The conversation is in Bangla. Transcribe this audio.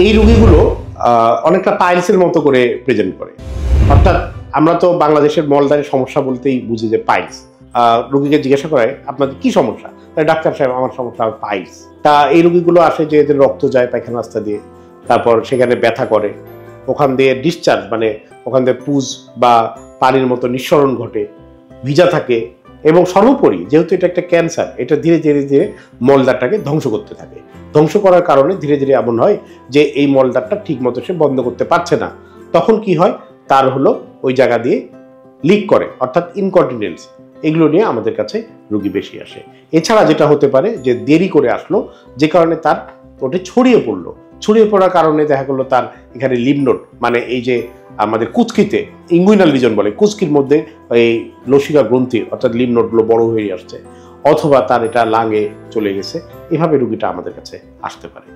এই রোগীগুলো অনেকটা পাইলসের মতো করে প্রেজেন্ট করে। অর্থাৎ আমরা তো বাংলাদেশের মলদারের সমস্যা বলতেই বুঝি যে পাইলস। রোগীকে জিজ্ঞাসা করায় আপনাদের কি সমস্যা, ডাক্তার সাহেব আমার সমস্যা পাইলস। তা এই রোগীগুলো আসে যে এদের রক্ত যায় পায়খানা রাস্তা দিয়ে, তারপর সেখানে ব্যথা করে, ওখান দিয়ে ডিসচার্জ মানে ওখান দিয়ে পুজ বা পানির মতো নিঃসরণ ঘটে, ভিজা থাকে, এবং সর্বোপরি যেহেতু এটা একটা ক্যান্সার, এটা ধীরে ধীরে ধীরে মলদারটাকে ধ্বংস করতে থাকে। ধ্বংস করার কারণে ধীরে ধীরে এমন হয় যে এই মলদারটা ঠিক মতো সে বন্ধ করতে পারছে না। তখন কি হয়, তার হলো ওই জায়গা দিয়ে লিক করে, অর্থাৎ ইনকন্টিনেন্স। এগুলো নিয়ে আমাদের কাছে রোগী বেশি আসে। এছাড়া যেটা হতে পারে যে দেরি করে আসলো, যে কারণে তার ওটা ছড়িয়ে পড়লো। ছড়িয়ে পড়ার কারণে দেখা গেলো তার এখানে লিম্ফ নোড মানে এই যে আমাদের কুচকিতে ইঙ্গুইনাল রিজন বলে, কুচকির মধ্যে এই লসিকা গ্রন্থি অর্থাৎ লিম্ফ নোডগুলো বড় হয়ে আসছে, অথবা তার এটা লাঙে চলে গেছে। এভাবে রোগীটা আমাদের কাছে আসতে পারে।